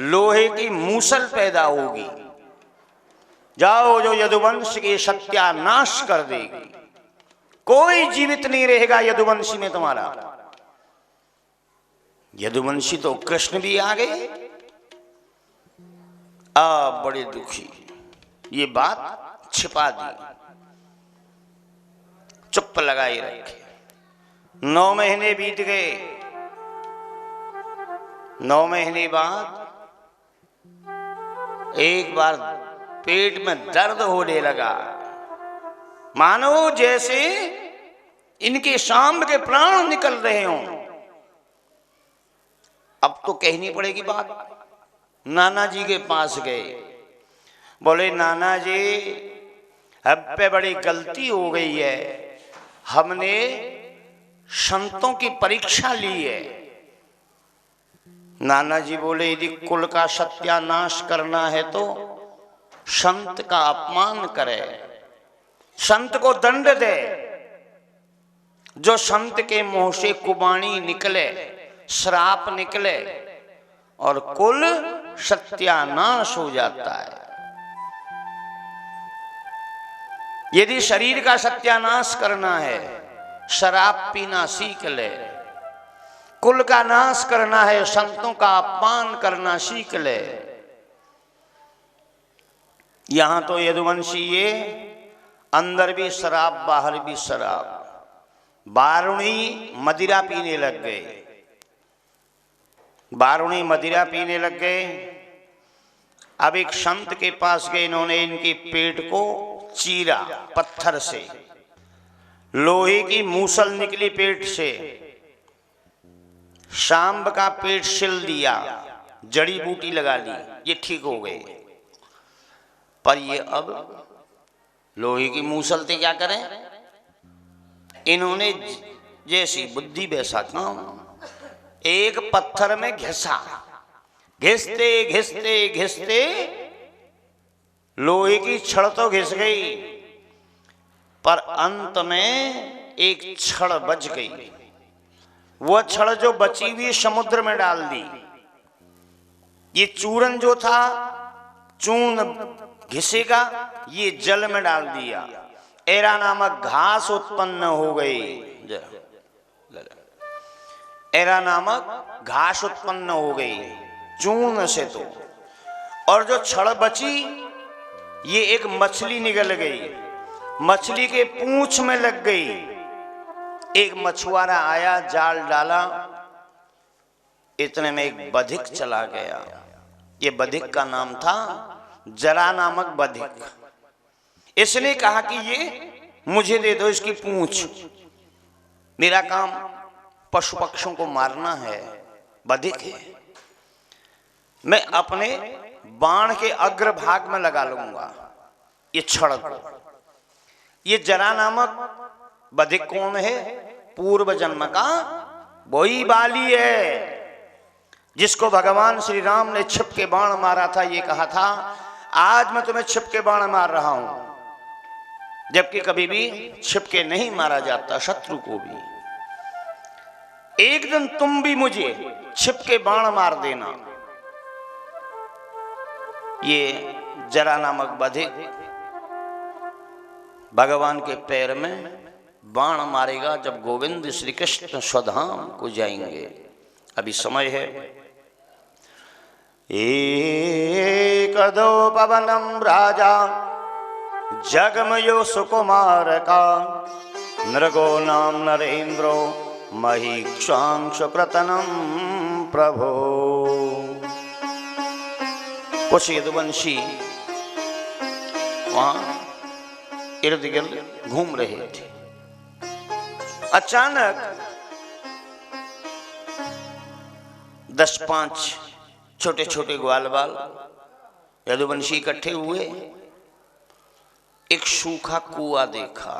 लोहे की मूसल पैदा होगी, जाओ जो यदुवंश के सत्यानाश कर देगी, कोई जीवित नहीं रहेगा यदुवंशी में तुम्हारा। यदुवंशी तो कृष्ण भी आ गए, बड़े दुखी, ये बात छिपा दी, चुप लगाए रखे। 9 महीने बीत गए। 9 महीने बाद एक बार पेट में दर्द होने लगा, मानो जैसे इनके शांभ के प्राण निकल रहे हों। अब तो कहनी पड़ेगी बात। नाना जी के पास गए, बोले नाना जी, अब पे बड़ी गलती हो गई है, हमने संतों की परीक्षा ली है। नाना जी बोले, यदि कुल का सत्यानाश करना है तो संत का अपमान करे, संत को दंड दे, जो संत के मुंह से कुबाणी निकले, श्राप निकले और कुल सत्यानाश हो जाता है। यदि शरीर का सत्यानाश करना है, शराब पीना सीख ले, कुल का नाश करना है, संतों का अपमान करना सीख ले। यहां तो यदुवंशी ये अंदर भी शराब बाहर भी शराब, बारुणी मदिरा पीने लग गए, बारुणी मदिरा पीने लग गए। अब एक संत के पास गए, इन्होंने इनके पेट को चीरा पत्थर से, लोहे की मूसल निकली पेट से, शांब का पेट सिल दिया, जड़ी बूटी लगा ली, ये ठीक हो गए। पर ये अब लोहे की मूसल से क्या करें, इन्होंने जैसी बुद्धि वैसा काम, एक पत्थर में घिसा, घिसते घिसते घिसते लोहे की छड़ तो घिस गई, पर अंत में एक छड़ बच गई। वह छड़ जो बची हुई समुद्र में डाल दी। ये चूरन जो था, चूर्ण घिसेगा, ये जल में डाल दिया, एरा नामक घास उत्पन्न हो गई, एरा नामक घास उत्पन्न हो गई चूर्ण से तो। और जो छड़ बची, ये एक मछली निकल गई, मछली के पूंछ में लग गई। एक मछुआरा आया, जाल डाला, इतने में एक बधिक चला गया। ये बधिक का नाम था जरा नामक बधिक। इसने कहा कि ये मुझे दे दो इसकी पूंछ, मेरा काम पशु पक्षियों को मारना है, बधिक है, मैं अपने बाण के अग्रभाग में लगा लूंगा ये छड़ को। ये जरा नामक बधिक कौन है? पूर्व जन्म का वही बाली है जिसको भगवान श्री राम ने छिप के बाण मारा था। ये कहा था, आज मैं तुम्हें छिप के बाण मार रहा हूं, जबकि कभी भी छिप के नहीं मारा जाता शत्रु को भी। एक दिन तुम भी मुझे छिप के बाण मार देना। ये जरा नामक बधिक भगवान के पैर में बाण मारेगा जब गोविंद श्री कृष्ण स्वधाम को जाएंगे। अभी समय है। एकदो पवनम राजा जगमयो सुकुमार का, नृगो नाम नरेंद्रो महीक्षांश प्रतनम प्रभो। कुछ यदुवंशी वहां इर्द गिर्द घूम रहे थे। अचानक 10-5 छोटे छोटे ग्वाल बाल यदुवंशी इकट्ठे हुए एक सूखा कुआं देखा,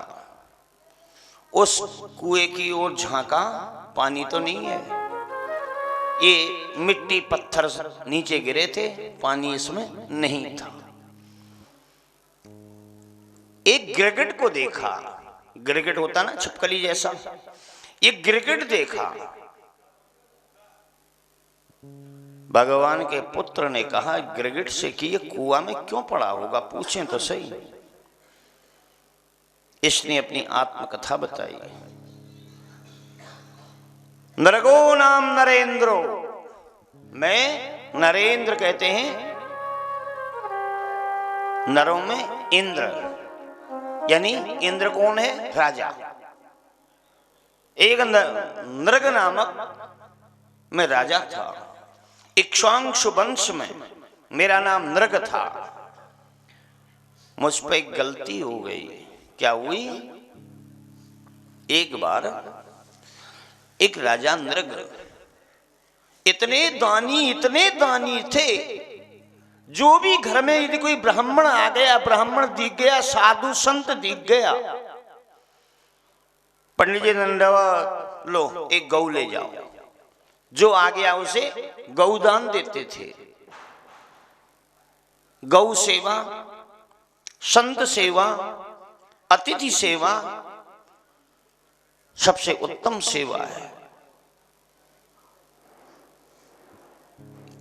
उस कुएं की ओर झांका, पानी तो नहीं है, ये मिट्टी पत्थर नीचे गिरे थे, पानी इसमें नहीं था। एक गिरगिट को देखा, गिरगिट होता ना छिपकली जैसा, एक गिरगिट देखा। भगवान के पुत्र ने कहा गिरगिट से कि ये कुआं में क्यों पड़ा होगा, पूछें तो सही। इसने अपनी आत्मकथा बताई। नरगो नाम नरेंद्रो, मैं नरेंद्र कहते हैं नरों में इंद्र, यानी इंद्र कौन है? राजा। एक नृग नामक मैं राजा था, इक्ष्वाकु वंश में मेरा नाम नृग था। मुझ पर एक गलती हो गई। क्या हुई? एक बार एक राजा नृग इतने दानी थे, जो भी घर में यदि कोई ब्राह्मण आ गया, ब्राह्मण दिख गया, साधु संत दिख गया, पंडित जी दंडवत, लो एक गौ ले जाओ। जो आ गया उसे गौदान देते थे। गौ सेवा, संत सेवा, अतिथि सेवा सबसे उत्तम सेवा है।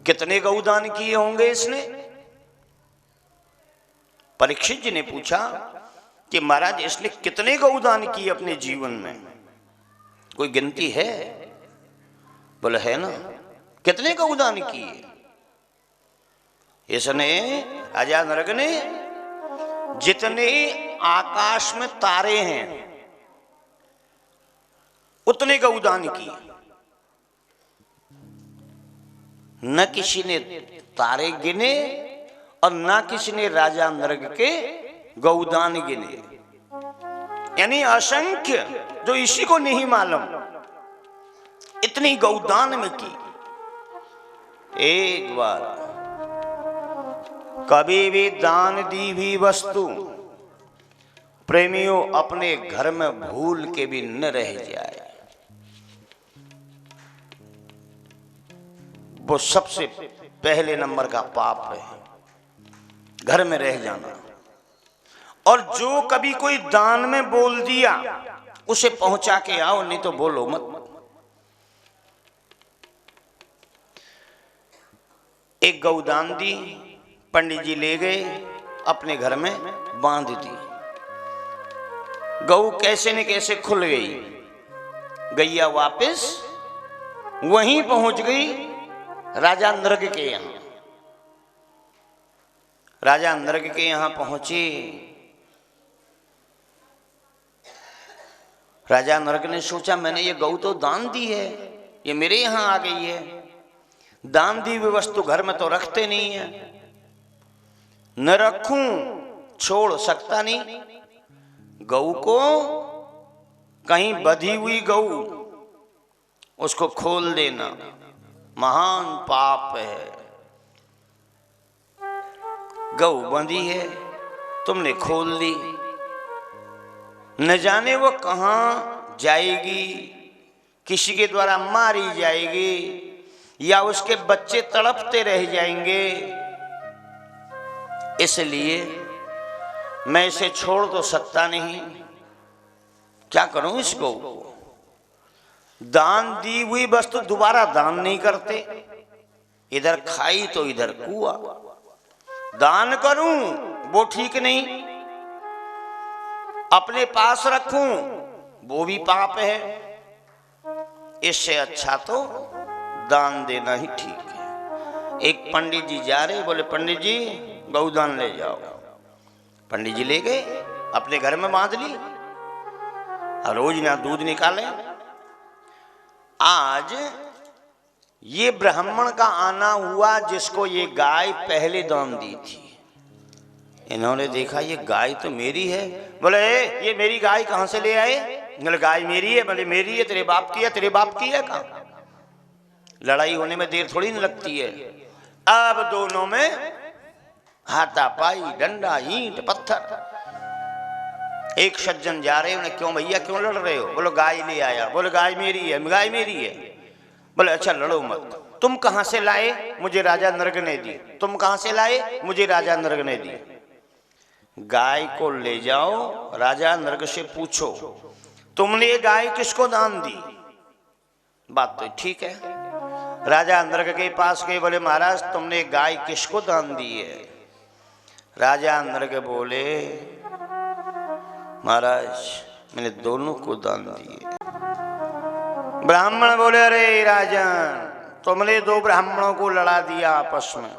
कितने गौदान किए होंगे इसने? परीक्षित जी ने पूछा कि महाराज इसने कितने गौदान किए अपने जीवन में, कोई गिनती है? बोले है ना। कितने गौदान किए इसने? राजा नरक ने जितने आकाश में तारे हैं उतने गौदान किए। न किसी ने तारे गिने और न किसी ने राजा नरक के गौदान गिने, यानी असंख्य, जो इसी को नहीं मालूम, इतनी गौदान में की। एक बार कभी भी दान दी भी वस्तु प्रेमियों अपने घर में भूल के भी न रह जाए, वो सबसे पहले नंबर का पाप है, घर में रह जाना। और जो कभी कोई दान में बोल दिया उसे पहुंचा के आओ, नहीं तो बोलो मत। एक गौदान दी, पंडित जी ले गए, अपने घर में बांध दी। गौ कैसे न कैसे खुल गई, गैया वापस वहीं पहुंच गई राजा नृग के यहां। राजा नृग के यहां पहुंची। राजा नृग ने सोचा मैंने ये गौ तो दान दी है, ये मेरे यहां आ गई है। दान दी हुई वस्तु घर में तो रखते नहीं है, न रखूं, छोड़ सकता नहीं। गौ को, कहीं बधी हुई गौ, उसको खोल देना महान पाप है। गौ बंधी है, तुमने खोल दी, न जाने वो कहां जाएगी, किसी के द्वारा मारी जाएगी या उसके बच्चे तड़पते रह जाएंगे। इसलिए मैं इसे छोड़ तो सकता नहीं, क्या करूं इस गौ को? दान दी हुई वस्तु दोबारा दान नहीं करते, इधर खाई तो इधर कुआं। दान करूं वो ठीक नहीं, अपने पास रखूं वो भी पाप है। इससे अच्छा तो दान देना ही ठीक है। एक पंडित जी जा रहे, बोले पंडित जी गौदान ले जाओ। पंडित जी ले गए, अपने घर में बांध ली, रोज ना दूध निकाले। आज ये ब्राह्मण का आना हुआ जिसको ये गाय पहले दान दी थी। इन्होंने देखा ये गाय तो मेरी है। बोले ये मेरी गाय कहां से ले आए? बोले गाय मेरी है। बोले मेरी है, तेरे बाप की है? तेरे बाप की है कहां? लड़ाई होने में देर थोड़ी न लगती है। अब दोनों में हाथापाई, डंडा, ईंट, पत्थर। एक सज्जन जा रहे, उन्हें क्यों भैया क्यों लड़ रहे हो? बोलो गाय ले आया। बोले गाय मेरी है। गाय मेरी है। बोले अच्छा लड़ो मत। तुम कहां से लाए? मुझे राजा नर्ग ने दी। तुम कहां से लाए? मुझे राजा नर्ग ने दी। गाय को ले जाओ, राजा नर्ग से पूछो तुमने ये गाय किसको दान दी? बात तो ठीक है। राजा नर्ग के पास गए, बोले महाराज तुमने गाय किसको दान दी है? राजा नर्ग बोले महाराज मैंने दोनों को दान दिए। ब्राह्मण बोले अरे राजन तुमने दो ब्राह्मणों को लड़ा दिया आपस में,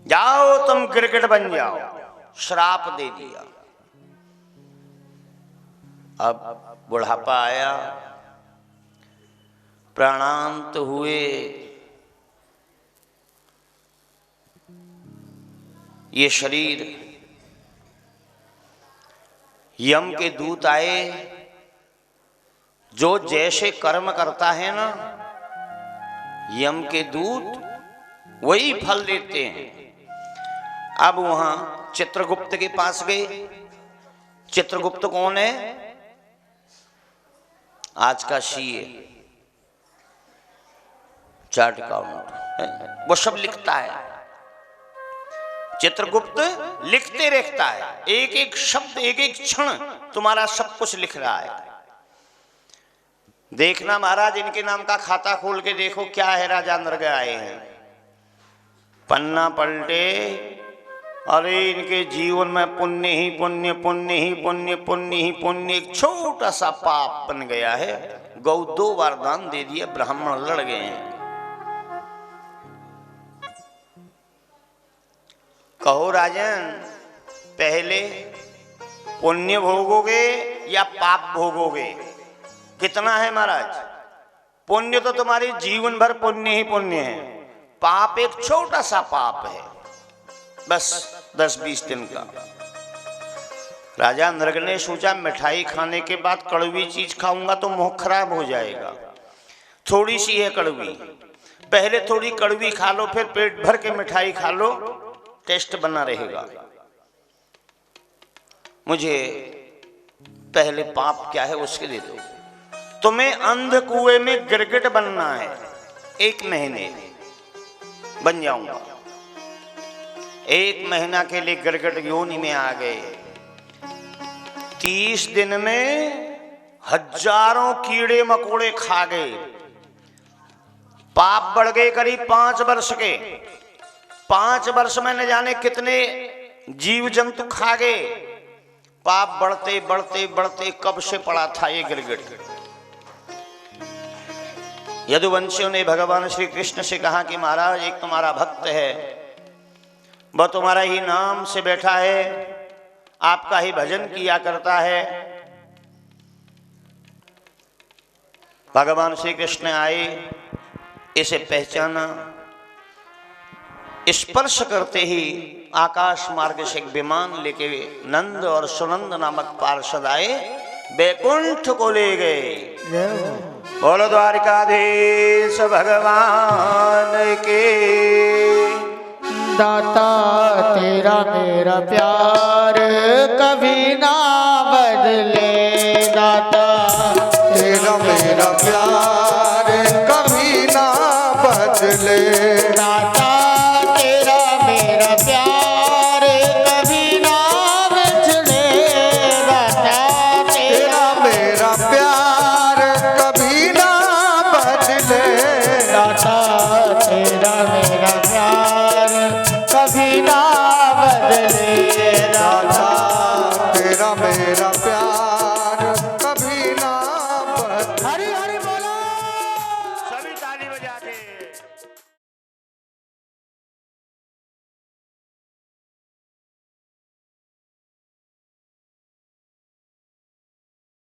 जाओ तुम गिरगिट बन जाओ। श्राप दे दिया। अब बुढ़ापा आया, प्राणांत हुए, ये शरीर, यम के दूत आए, जो जैसे कर्म करता है ना यम के दूत वही फल देते हैं। अब वहां चित्रगुप्त के पास गए। चित्रगुप्त कौन है? आज का सीए, चार्ट अकाउंट, वो सब लिखता है। चित्रगुप्त लिखते रहता है, एक एक शब्द एक एक क्षण तुम्हारा सब कुछ लिख रहा है। देखना महाराज इनके नाम का खाता खोल के देखो क्या है। राजा नर्ग आए हैं, पन्ना पलटे, अरे इनके जीवन में पुण्य ही पुण्य, पुण्य ही पुण्य, पुण्य ही पुण्य। एक छोटा सा पाप बन गया है, गौ 2 बार दान दे दिया, ब्राह्मण लड़ गए हैं। कहो राजन पहले पुण्य भोगोगे या पाप भोगोगे? कितना है महाराज? पुण्य तो तुम्हारी जीवन भर पुण्य ही पुण्य है, पाप एक छोटा सा पाप है, बस 10-20 दिन का। राजा नर्ग ने सोचा मिठाई खाने के बाद कड़वी चीज खाऊंगा तो मुंह खराब हो जाएगा, थोड़ी सी है कड़वी, पहले थोड़ी कड़वी खा लो फिर पेट भर के मिठाई खा लो, टेस्ट बना रहेगा। मुझे पहले पाप क्या है उसके दे दो। तुम्हें अंध कुएं में गिरगिट बनना है, 1 महीने बन जाऊंगा। 1 महीना के लिए गिरगिट योनि में आ गए। 30 दिन में हजारों कीड़े मकोड़े खा गए। पाप बढ़ गए करीब 5 वर्ष के। 5 वर्ष में न जाने कितने जीव जंतु खा गए। पाप बढ़ते बढ़ते बढ़ते कब से पड़ा था ये गिरगिट। यदुवंशियों ने भगवान श्री कृष्ण से कहा कि महाराज एक तुम्हारा भक्त है, वह तुम्हारा ही नाम से बैठा है, आपका ही भजन किया करता है। भगवान श्री कृष्ण आए, इसे पहचाना, स्पर्श करते ही आकाश मार्ग से एक विमान लेके नंद और सुनंद नामक पार्षद आए, बैकुंठ को ले गए। बोलो द्वारिकाधीश भगवान के। दाता तेरा मेरा प्यार कभी ना बदले, दाता तेरा मेरा प्यार कभी ना बदले।